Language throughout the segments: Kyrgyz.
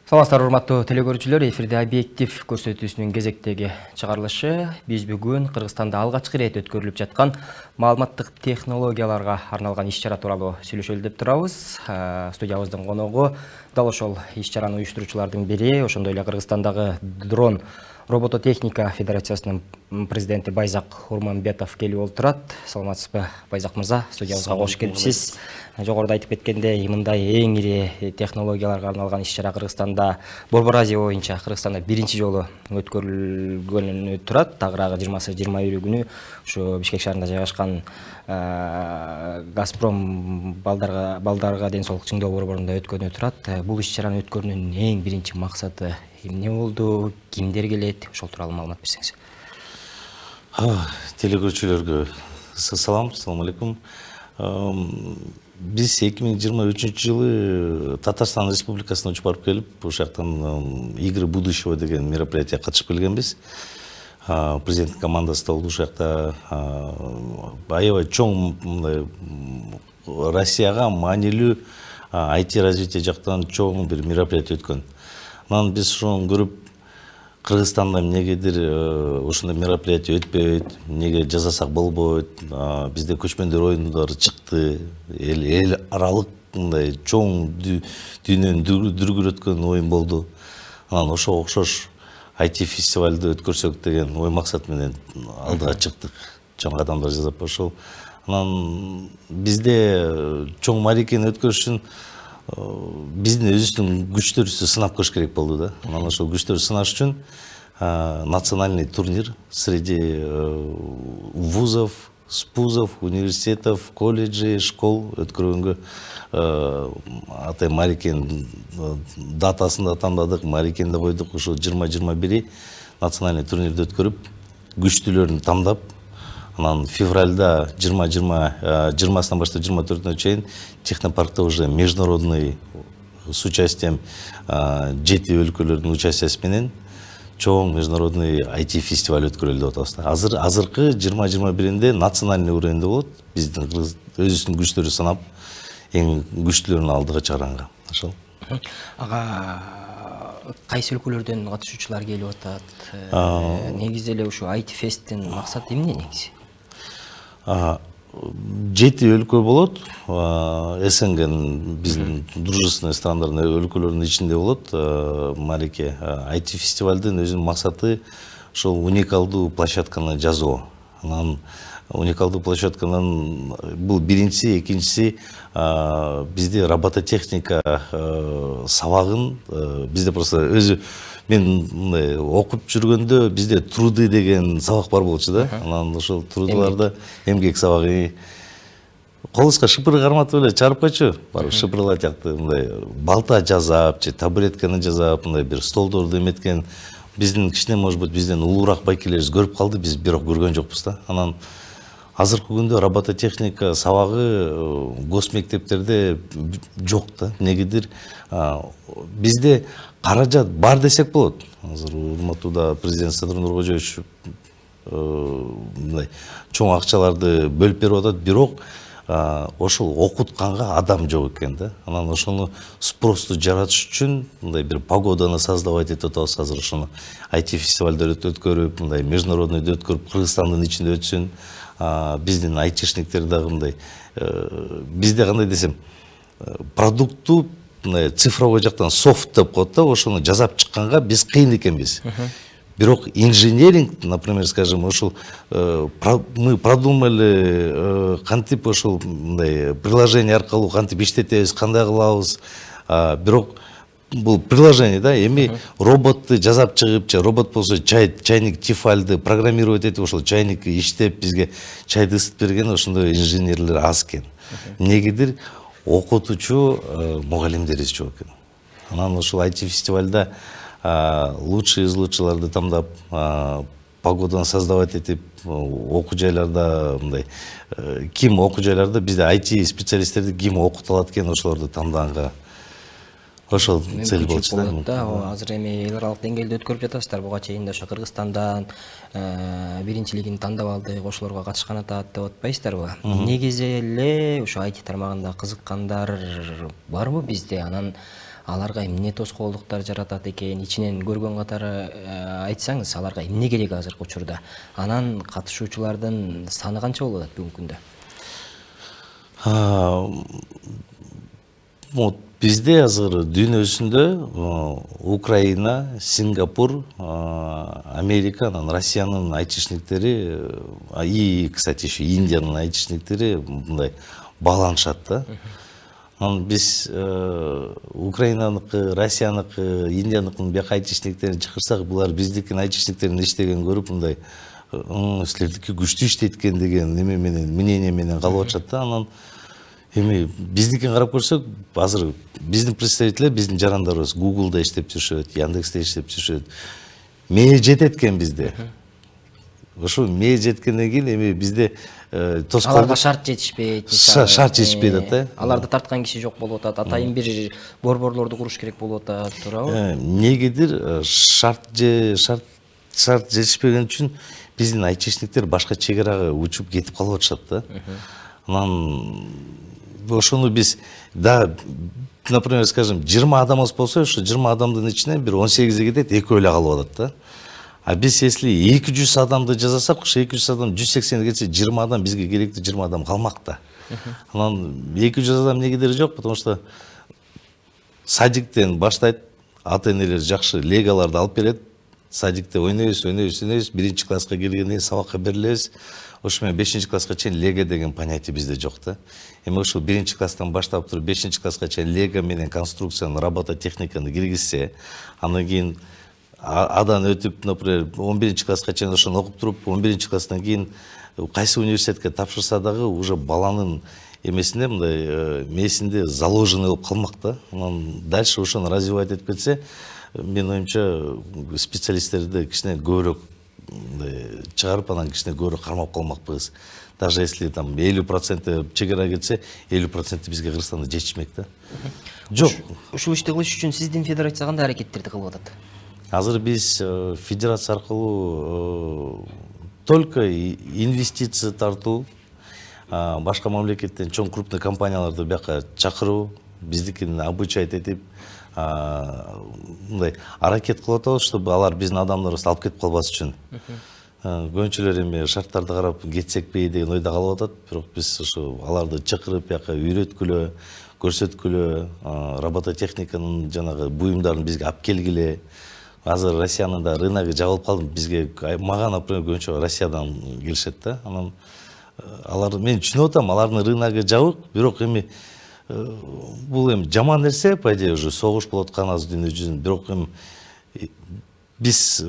Саламатсыздар, урматтуу телекөрүүчүлөр, эфирде объектив көрсөтүүсүнүн кезектеги чыгарылышы. Биз бүгүн Кыргызстанда алгачкы ирет өткөрүлүп жаткан маалыматтык технологияларга арналган иш-чара тууралуу сүйлөшөлү деп турабыз. Студиябыздын коногу дал ошол иш-чараны уюштуруучулардын бири, ошондой эле Кыргызстандагы дрон робототехника федерациясынын президенти Байзак Урманбетов келип отурат. Саламатсызбы, Байзак мырза? Студиябызга кош келипсиз. Жогоруда айтып кеткендей, мындай эң ири технологияларга арналган иш-чара Кыргызстанда Борбор Азия боюнча Кыргызстанда биринчи жолу өткөрүлгөнү турат. Тагыраагы 20-21 күнү ушу Бишкек шаарында жайгашкан Газпром балдарга ден соолук чыңдоо борборунда өткөнү турат. Бул иш-чараны өткөрүүнүн эң биринчи максаты эмне болду? Кимдер келет? Ошол тууралуу маалымат берсеңиз. Телекөрүүчүлөргө салам, assalomu alaykum. Биз 2023 жылы Татарстан Республикасына учуп барып келип, ошол жактан игры будущего деген мероприятие катышып келгенбиз. Президенттин командасы да болду ошол жакта. Аябай чоң Россияга маанилүү IT развитие жактан чоң бир мероприятие өткөн. Анан биз ошону көрүп, Кыргызстанда эмнегедир ошондой мероприятие өтпөйт, эмнеге жасасак болбойт, бизде көчмөндөр оюндары чыкты, эл аралык мындай чоң дүйнөнү дүргүрөткөн оюн болду. Анан ошого окшош IT фестивалды өткөрсөк деген ой максат менен алдыга чыктык. Чоң адамдар жасап ошол. Анан бизде чоң мааракени өткөрүш үчүн биздин өзүбүздүн күчтөрүбүздү сынап көрүш керек болду да. Анан ошол күчтөрүбүздү сынаш үчүн национальный турнир среди вузов, спузов, университетов, колледжей, школ өткөргөнгө атай мааракенин датасын да тандадык, мааракени да койдук. Ошо 20-21 национальный турнирди өткөрүп, күчтүүлөрүн тандап, анан февральда 20-сынан баштап 24-нө чейин технопаркта уже международный с участием 7 өлкөлөрдүн участиясы менен чоң международный IT фестиваль өткөрүлдү деп атабыз. Азыркы 20-21-нде национальный уровеньде болот. Биздин өзүбүздүн күчтөрүбүздү санап, эң күчтүүлөрүн алдыга чыгаранга. Ошол. Ага, кайсы өлкөлөрдөн катышуучулар келип атат? Негизи эле ушу IT фесттин максаты эмне негизи? 7 өлкө болот. СНГнын биздин дружественный страндарынын өлкөлөрүнүн ичинде болот. Маареке IT фестивалдын өзүнүн максаты ошол уникалдуу площадканы жасоо. Анан уникалдуу площадканын бул биринчиси, экинчиси бизде робототехника сабагын бизде просто өзү мен окуп жүргөндө бизде труды деген сабак бар болчу да. Анан ошол трудыларда эмгек сабагы колубузга шыпыр карматып эле чыгарып койчу. Барып шыпырлар жакты мындай балта жасап, же табуретканы жасап, мындай бир столдорду эметкен биздин кичине, может быть, бизден улуураак байкелерибиз көрүп калды, биз бирок көргөн жокпуз да. Анан азыркы күндө робототехника сабагы госмектептерде жок да. Негедир бизде каражат бар десек болот. Азыр урматтуу президент Садыр Нуркожоевич мындай чоң акчаларды бөлүп берип атат, бирок ошол окутканга адам жок экен да. Анан ошону спросту жаратыш үчүн мындай бир погоданы создавать этип атабыз. Азыр ошону IT фестивалдарды өткөрүп, мындай международныйды өткөрүп, Кыргызстандын ичинде өтсүн. Биздин айтишниктер дагы мындай бизде кандай десем, продукту мындай цифровой жактан софт деп коет да, ошону жасап чыкканга биз кыйын экенбиз. Бирок инженеринг, например, скажем, ошол мы продумали кантип ошол мындай приложение аркылуу кантип иштетебиз, кандай кылабыз. Бирок бул приложение да, эми роботты жасап чыгып, же робот болсо чайник Тефальды программировать этип, ошол чайник иштеп бизге чайды ысытып берген ошондой инженерлер аз экен. Эмнегедир окутуучу мугалимдерибиз жок экен. Анан ошол IT фестивалда лучший из лучшиларды тандап, погоданы создавать этип, окуу жайларда мындай ким окуу жайларда бизде IT специалисттерди ким окута алат экен, ошолорду тандаганга ошол цель болчу да. Азыр эми эл аралык деңгээлде өткөрүп жатасыздар. Буга чейин да ошо Кыргызстандан биринчилигин тандап алдык, ошолорго катышкан атат деп атпайсыздарбы? Негизи эле ошо IT тармагында кызыккандар барбы бизде? Анан аларга эмне тоскоолдуктар жаратат экен, ичинен көргөн катары айтсаңыз, аларга эмне керек азыркы учурда? Анан катышуучулардын саны канча болуп атат бүгүнкү күндө? Вот бизде азыр дүйнөсүндө Украина, Сингапур, Америка, анан Россиянын айтышниктери, и, кстати, еще Индиянын айтышниктери мындай бааланышат да. Анан биз Украинаныкы, Россияныкы, Индияныкын бияка айтышниктерин чакырсак, булар биздикин айтышниктерин иштеген көрүп мындай силердики күчтүү иштейт экен деген неме менен, мнение менен калып атышат да. Анан эми биздикин карап көрсөк, азыр биздин представителдер, биздин жарандарыбыз Google'да иштеп жүрүшөт, Яндексте иштеп жүрүшөт. Мээ жетет экен бизде. Ошо мээ жеткенден кийин эми бизде Аларга шарт жетишпейт. Шарт жетишпейт да. Аларды тарткан киши жок болуп атат. Атайын бир борборлорду куруш керек болуп атат, туурабы? Эмнегедир шарт жетишпеген үчүн биздин айтышниктер башка чек-арага учуп кетип калып атышат да. Анан ошону биз да, например, скажем, 20 адамыбыз болсо, ошо 20 адамдын ичинен бир 18 кетет, экөө эле калып атат да. А биз если 200 адамды жасасак, ошо 200 адам 180 кетсе, 20 адам бизге керектүү 20 адам калмак да. Анан 200 адам эмне кедери жок, потому что садиктен баштайт, ата-энелер жакшы легаларды алып берет. Садикте ойнойбуз, биринчи класска келгенден кийин сабакка берилебиз. Ошо менен 5-класска чейин лего деген понятие бизде жок да. Эми ошо 1-класстан баштап туруп 5-класска чейин лего менен конструкцияны, робототехниканы киргизсе, андан кийин адан өтүп, например, 11-класска чейин ошону окуп туруп, 11-класстан кийин кайсы университетке тапшырса дагы уже баланын эмесинде мындай мээсинде заложенный болуп калмак да. Анан дальше ошону развивать этип кетсе, менин оюмча специалисттерди кичине көбүрөөк чыгарып, анан кичине көбүрөөк кармап калмакпыз. Даже если там 50% чек-ара кетсе, 50% бизге Кыргызстанда жетишмек да. Жок. Ушул ишти кылыш үчүн сиздин федерация кандай аракеттерди кылып атат? Азыр биз федерация аркылуу только инвестиция тартуу, башка мамлекеттен чоң крупный компанияларды бияка чакыруу, биздикин обучать этип, мындай аракет кылып атабыз, чтобы алар биздин адамдарыбызды алып кетип калбас үчүн. Көбүнчөлөр эми шарттарды карап кетсекпи деген ойдо калып атат, бирок биз ошо аларды чакырып бияка үйрөткүлө, көрсөткүлө, робототехниканын жанагы буюмдарын бизге алып келгиле. Азыр Россиянын да рыногу жабылып калды, бизге, мага, например, көбүнчө Россиядан келишет да. Анан алар, мен түшүнүп атам, алардын рыногу жабык, бирок эми бул эми жаман нерсе, по идее, уже согуш болуп аткан азыр дүйнө жүзүндө, бирок эми биз,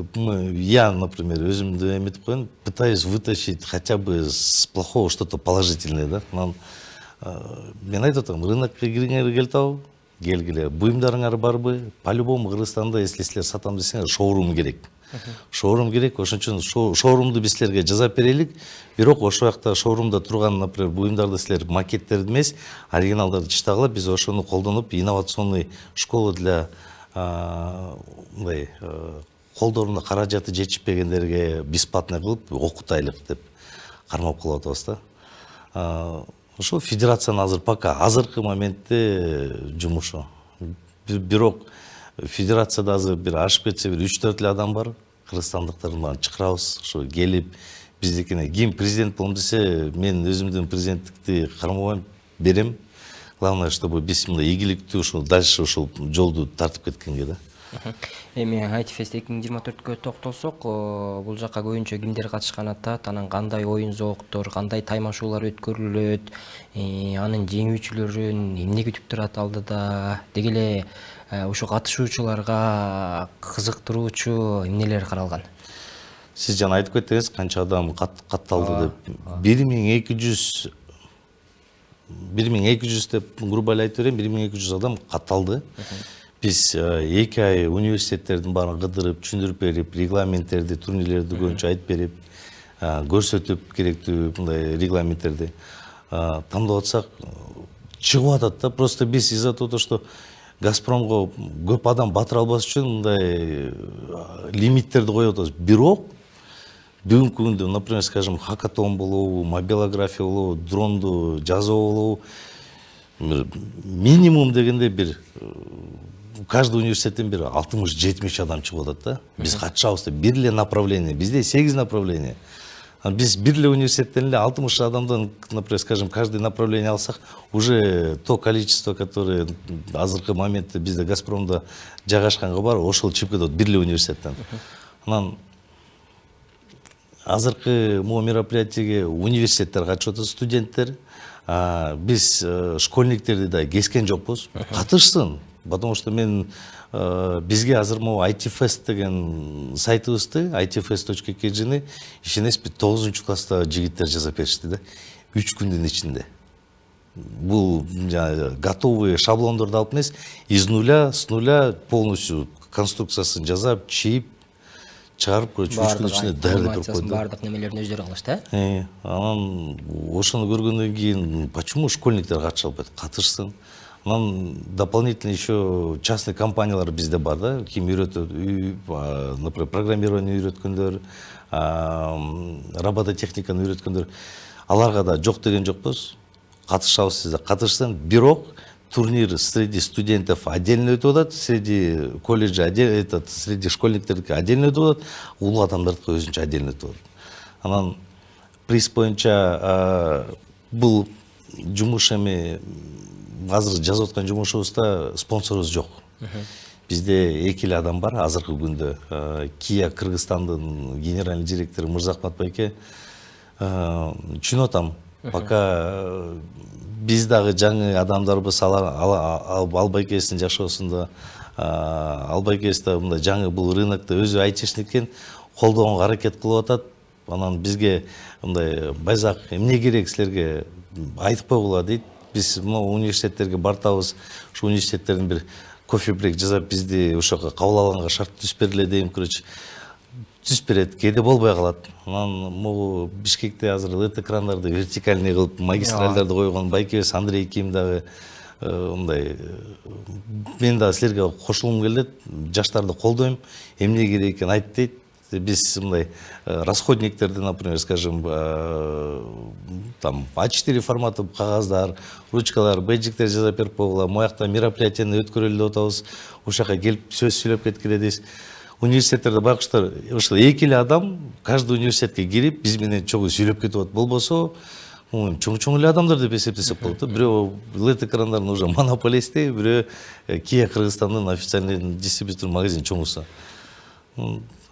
я, например, өзүмдү эметип коеюн, пытаюсь вытащить хотя бы с плохого что-то положительное, да. Анан мен айтып атам, рынокко кириңер келтабы, келгиле. Буюмдарыңар барбы? По-любому Кыргызстанда, если силер сатам десеңер, шоурум керек. Шоурум керек, ошон үчүн шоурумду биз силерге жасап берелик. Бирок ошол жакта шоурумда турган, например, буюмдарды силер макеттерди эмес, оригиналдарды чыштагыла, биз ошону колдонуп, инновационный школа для мындай колдорунда каражаты жетишпегендерге бесплатно кылып окутайлык деп кармап калып атабыз да. Ошо федерациянын азыр пока азыркы моментте жумушу. Бирок федерацияда азыр бир ашып кетсе бир 3-4 адам бар. Кыргызстандыктардын баарын чакырабыз. Ошо келип биздикине ким президент болом десе, мен өзүмдүн президенттикти кармабайм, берем. Главное, чтобы биз мындай ийгиликтүү ушул дальше ушул жолду тартып кеткенге да. Эми IT-фест 2024-кө токтолсок, бул жакка көбүнчө кимдер катышкан атат, анан кандай оюн зооктор, кандай таймашуулар өткөрүлөт, анын жеңүүчүлөрүн эмне күтүп турат алдыда, деги эле ушу катышуучуларга кызыктыруучу эмнелер каралган? Сиз жана айтып кеттиңиз, канча адам катталды деп. 1200 деп грубо эле айтып берейин, 1200 адам катталды. Биз 2 ай университеттердин баарын кыдырып, түшүндүрүп берип, регламенттерди, турнирлерди көбүнчө айтып берип, көрсөтүп керектүү мындай регламенттерди тандап атсак, чыгып атат да. Просто биз из-за того, что Газпромго көп адам батыра албаш үчүн мындай лимиттерди коюп атабыз. Бирок бүгүнкү күндө, например, скажем, хакатон болобу, мобилография болобу, дронду жазуу болобу, минимум дегенде бир каждый университеттен бир 60-70 адам чыгып атат да. Биз катышабыз да, бир эле направление, бизде 8 направление. Biz bir университеттен 60 адамдан, например, скажем, каждое направление алсак, уже то количество, которое азыркы моментте bizde Газпромда жайгашканга бар, ошол чыгып кетет бир университеттен. Анан азыркы могу мероприятиеге университеттер катышып атат, студенттер. Биз школьниктерди да кескен жокпуз. Катышсын. Потому что мен бизге азыр могу ITFest деген сайтыбызды, itfest.kg'ni ишенесизби 9 класста жигиттер жазып беришти да. 3 күндүн ичинде. Бул готовый шаблондорду алып эмес, из нуля, с нуля полностью конструкциясын жазап, чийип, чыгарып, 3 күндүн ичинде даярдап берип койду. Бардык немелерин өздөрү кылышты, Анан ошону көргөндөн кийин почему школьниктер катыша албайт? Катышсын. Анан дополнительно еще частный компаниялар бизде бар да, ким үйрөтөт, например, программирование үйрөткөндөр, робототехниканы үйрөткөндөр, аларга да жок деген жокпуз. Катышабыз сизде, катышсын. Бирок турнир среди студентов отдельно өтүп атат, среди колледжа отдельно, среди школьниктердики отдельно өтүп атат, улуу адамдардыкы өзүнчө отдельно өтүп атат. Анан приз боюнча бул жумуш эми азыр жазып аткан жумушубузда спонсорубуз жок. Бизде 2 эле адам бар азыркы күндө. Kia Кыргызстандын генеральный директору Мырзахмат байке. Чүнүп атам, пока биз дагы жаңы адамдарбыз, албайкесин жашоосунда, албайкесте мындай жаңы бул рынокто өзү айтышник экен, колдоого аракет кылып атат. Анан бизге мындай байзак эмне керек силерге айтып койгула дейт. Biz университеттерге бартабыз, ушу университеттердин бир кофе брейк жасап, бизди ошого кабыл алганга шарт түзүп бергиле дейм, короче. Түзүп берет, кээде болбой калат. Анан могу Бишкекте азыр LED экрандарды вертикальный кылып, магистралдарды койгон байкебиз Андрей Ким дагы мындай мен да силерге кошулгум келет, жаштарды колдойм, эмне керек экенин айт дейт. Biz мындай расходниктерди, например, скажем, там А4 форматы кагаздар, ручкалар, бейджиктер жазып берип койгула, моякта мероприятияны өткөрөлү деп атабыз. Ошака келип сөз сүйлөп кеткиле дейбиз. Университеттерде байкуштар, ошол 2 эле адам каждый университетке кирип, биз менен чогуу сүйлөп кетип атат. Болбосо, чоң эле адамдар деп эсептесек болот. Бирөө LED экрандардын уже монополисти, бирөө Kia Кыргызстандын официальный дистрибьютор магазин чоңуса.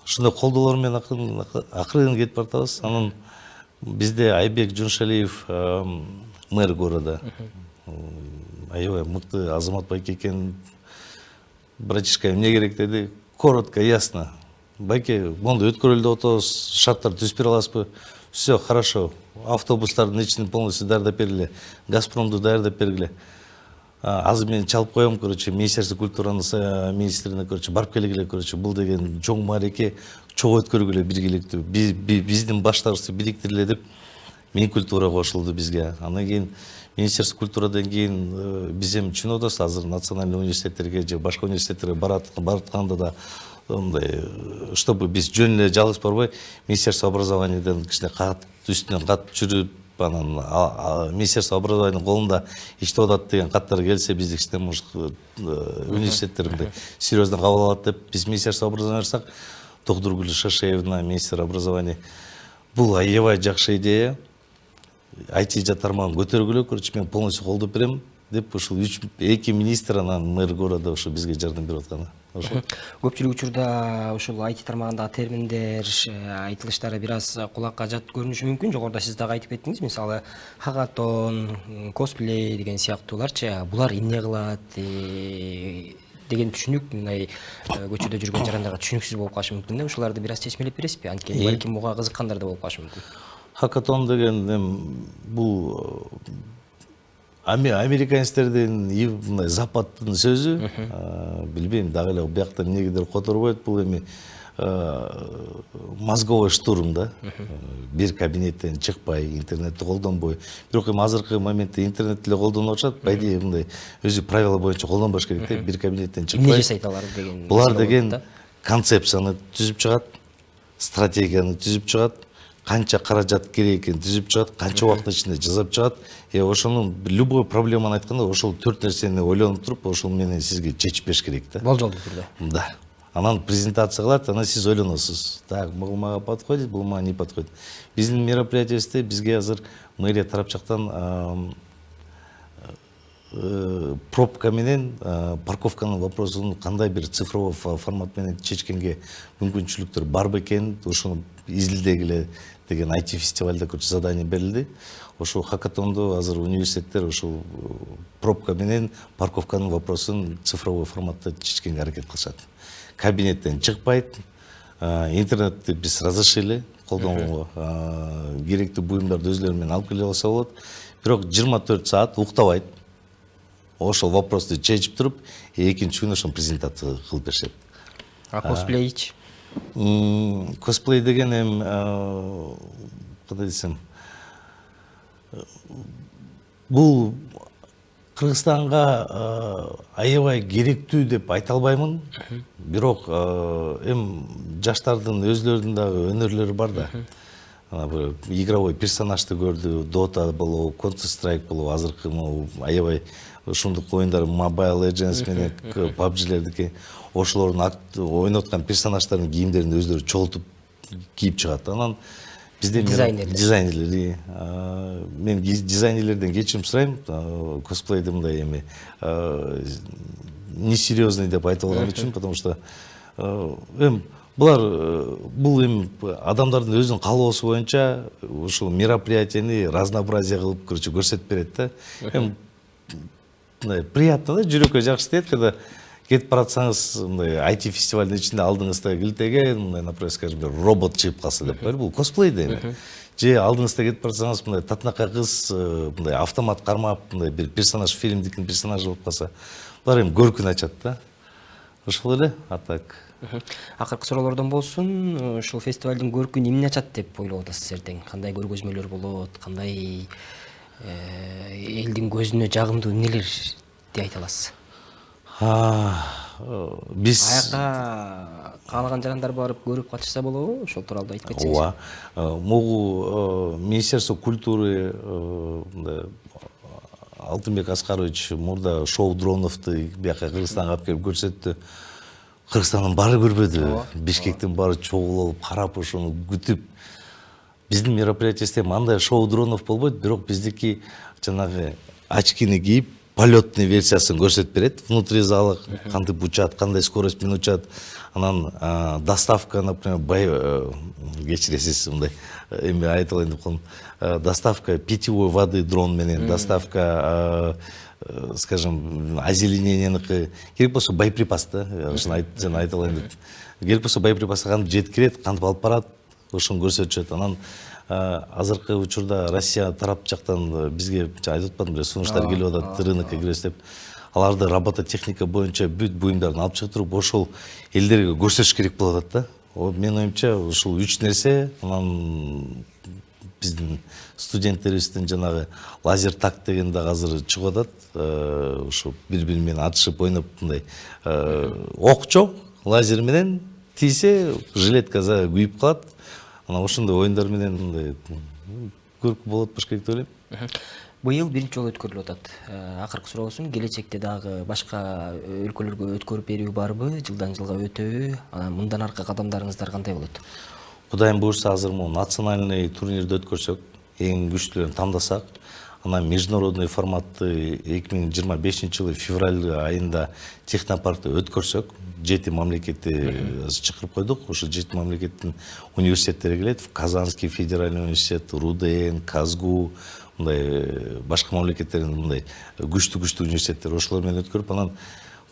Ушундай колдоолор менен акырын кетип бартабыз. Анан бизде Айбек Жуншалиев мэр города. Аябай мыкты Азамат байке экен. Братишка, эмне керек деди? Коротко, ясно. Байке, монду өткөрөлү деп атабыз, шарттар түзүп бере аласызбы? Все, хорошо. Автобустардын ичин полностью даярдап бергиле. Газпромду даярдап бергиле. Азыр мен чалып коем, короче, Министерство культуранын министрине, короче, барып келгиле, короче, бул деген чоң маареке, чогуу өткөргүлө биргеликтүү. Биздин баштарыбызды бириктириле деп Минкультура кошулду бизге. Андан кийин Министерство культурадан кийин биз эми чүнүп атабыз, азыр национальный университеттерге же башка университеттерге баратканда да мындай, чтобы биз жөн эле жалгыз барбай, Министерство образованиядан кичине кат үстүнөн кат жүрүп, анан Министерство образованиянын колунда иштеп атат деген каттар келсе, бизди кичине может университеттеринде серьезно кабыл алат деп биз Министерство образования барсак, Тохдургүл Шашеевна, министр образования, бул аябай жакшы идея. IT тармагын көтөргүлө, короче, мен полностью колдоп берем деп ушул 2 министр анан мэр города ошо бизге жардам берип атканы. Көпчүлүк учурда ушул IT тармагындагы терминдер, айтылыштары бир аз кулакка жат көрүнүшү мүмкүн. Жогоруда сиз дагы айтып кеттиңиз, мисалы хакатон, косплей деген сыяктууларчы, булар эмне кылат деген түшүнүк мындай көчөдө жүргөн жарандарга түшүнүксүз болуп калышы мүмкүн да. Ушуларды бир аз чечмелеп бересизби? Анткени балким буга кызыккандар да болуп калышы мүмкүн. Хакатон деген бул американецтердин западтын сөзү, билбейм, дагы эле биякта эмнегедир которбойт, бул эми мозговой штурм да. Бир кабинеттен чыкпай, интернетти колдонбой. Бирок эми азыркы моментте интернет эле колдонуп атышат, по идее мындай өзү правила боюнча колдонбош керек да, бир кабинеттен чыкпай. Эмне жасайт алар деген. Булар деген концепцияны түзүп чыгат, стратегияны түзүп чыгат, канча каражат керек экенин түзүп чыгат, канча убакыттын ичинде жасап чыгат. Ошонун любой проблеманы айтканда ошол 4 нерсени ойлонуп туруп, ошол менен сизге чечип бериш керек да. Болжолдуу түрдө. Да. Анан презентация кылат, анан сиз ойлоносуз. Так, бул мага подходит, бул мага не подходит. Биздин мероприятиебизде бизге азыр мэрия тарап жактан пробка менен парковканын вопросун кандай бир цифровой формат менен чечкенге мүмкүнчүлүктөр бар бекен, ошону изилдегиле деген IT фестивалда көчө задание берилди. Ошол хакатондо азыр университеттер ошол пробка менен парковканын вопросун цифровой форматта чечкенге аракет кылышат. Кабинеттен чыкпайт, интернетти биз разрешили колдонууга, керектүү буюмдарды өзлөрү менен алып келе алса болот. Бирок 24 саат уктабайт. Ошол вопросту чечип туруп, экинчи күнү ошол презентация кылып беришет. Косплейчи? Косплей деген кандай десем, бул Кыргызстанга аябай керектүү деп айта албаймын. Бирок жаштардын өзлөрүнүн дагы өнөрлөрү бар да. Бир игровой персонажды көрдү, Dota болобу, Counter Strike болобу, азыркы аябай ушундук оюндар, Mobile Legends менен PUBG'лердики, ошолордун ойноткан персонаждардын кийимдерин өздөрү чогултуп кийип чыгат. Анан бизде дизайнерлер, мен дизайнерлерден кечирим сурайм, косплейди мындай эми несерьезный деп айтып алган үчүн, потому что бул эми адамдардын өзүнүн каалоосу боюнча ушул мероприятияны разнообразие кылып көрсөтүп берет да. Эми приятно да, жүрөккө жакшы тиет, когда кетип баратсаңыз, IT фестивалдын ичинде алдыңызда килтеге, например, скажем, робот чыгып калса деп коелу, бул косплей да эми. Же алдыңызда кетип баратсаңыз, мындай татынакай кыз, мындай автомат кармап, мындай бир персонаж, фильмдикин персонажы болуп калса, булар эми көркүн ачат да. Ошол эле, атак. Акыркы суроолордон болсун, ушул фестивалдын көркүн эмне ачат деп ойлоп атасыз эртең? Кандай көргөзмөлөр болот, кандай элдин көзүнө жагымдуу эмнелерди айта аласыз? Биз аяка каалаган жарандар барып көрүп катышса болобу? Ошол тууралуу айтып кетсеңиз. Ооба. Могу Министерство культуры, Алтынбек Аскарович мурда шоу дроновду бияка Кыргызстанга алып келип көрсөттү. Кыргызстандын баары көрбөдү. Бишкектин баары чогулуп, карап, ошону күтүп. Биздин мероприятиебизде мындай шоу дронов болбойт, бирок биздики жанагы очкини кийип, полетный версиясын көрсөтүп берет. Внутри зала кантип учат, кандай скорость менен учат. Анан доставка, например, кечиресиз, мындай эми айтып алайын деп калдым. Доставка питьевой воды дрон менен, доставка, скажем, озелененияныкы, керек болсо боеприпас да, жана айта алайын деп. Керек болсо боеприпасы кантип жеткирет, кантип алып барат, ошону көрсөтүшөт. Анан азыркы учурда Россия тарап жактан бизге айтып атпадымбы, сунуштар келип атат, рынокко киребиз деп. Аларды робототехника боюнча бүт буюмдарын алып чыгып, ошол элдерге көрсөтүш керек болуп атат да. Менин оюмча, ушул 3 нерсе, анан биздин студенттерибиздин жанагы лазер так деген да азыр чыгып атат. Ушу бири-бири менен атышып, ойноп, мындай ок жок, лазер менен тийсе, жилетка күйүп калат. Анан ошондой оюндар менен мындай көркү болот болуш керек деп ойлойм. Быйыл биринчи жолу өткөрүлүп атат. Акыркы суроосун, келечекте дагы башка өлкөлөргө өткөрүп берүү барбы, жылдан жылга өтөбү? Анан мындан аркы кадамдарыңыздар кандай болот? Кудайым буюрса, азыр национальный турнирди өткөрсөк, эң күчтүүлөрүн тандасак, анан международный форматты 2025 жылы февраль айында технопаркта өткөрсөк, 7 мамлекетти чакырып койдук. Ошо 7 мамлекеттин университеттери келет. Казанский федеральный университет, РУДН, КАЗГУ, мындай башка мамлекеттердин мындай күчтүү университеттер, ошолор менен өткөрүп, анан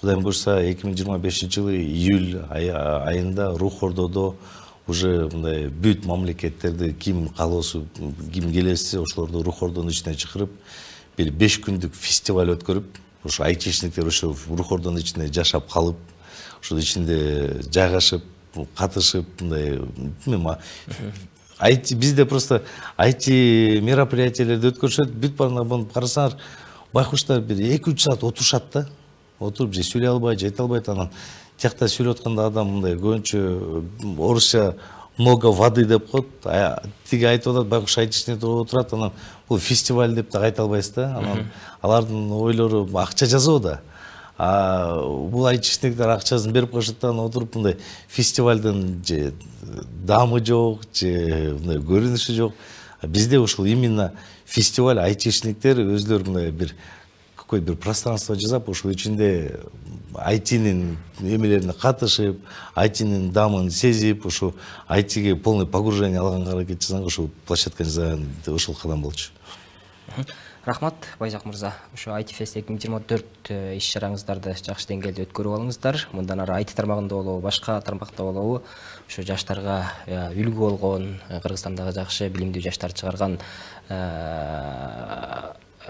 Кудайым буюрса 2025 жылы июль айында Рух-Ордодо уже мындай бүт мамлекеттерди ким каалоосу, ким келеси, ошолорду Рух-Ордонун ичине чакырып, бир 5 күндүк фестиваль өткөрүп, ошо айтишниктер ошо Рух-Ордонун ичинде жашап калып, ошол ичинде жайгашып, катышып, мындай бизде просто IT мероприятиялерди өткөрүшөт, бүт баарына карасаңар, байкуштар бир 2-3 саат отурушат да. Отуруп же сүйлөй албайт, же айта албайт. Анан тиякта сүйлөп атканда адам мындай көбүнчө орусча много воды деп коет. Тиги айтып атат, байкуш айт ичинде отурат, анан бул фестиваль деп да айта албайсыз да. Анан алардын ойлору акча жазуу да. Бул айтышниктер акчасын берип коюшат да, анан отуруп мындай фестивалдын же дамы жок, же мындай көрүнүшү жок. Бизде ушул именно фестиваль айтышниктер өзлөрүнө какой бир пространство жасап, ушул ичинде айтинин эмелерине катышып, айтинин дамын сезип, ушу айтиге полный погружение алганга аракет жасаганга ушул площадка жасаган ушул кадам болчу. Рахмат, Байзак мырза. Ушу IT Fest 2024 иш-чараңыздарды жакшы деңгээлде өткөрүп алыңыздар. Мындан ары IT тармагында болобу, башка тармакта болобу, ушу жаштарга үлгү болгон, Кыргызстандагы жакшы билимдүү жаштарды чыгарган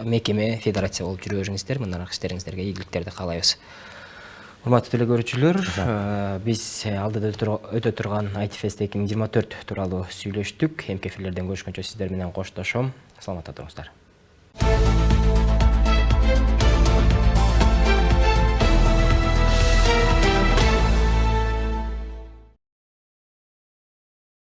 мекеме, федерация болуп жүрө бериңиздер. Мындан аркы иштериңиздерге ийгиликтерди каалайбыз. Урматтуу телекөрүүчүлөр, биз алдыда өтө турган IT Fest 2024 тууралуу сүйлөштүк. Эми эфирлерден көрүшкөнчө сиздер менен коштошом. Саламатта туруңуздар.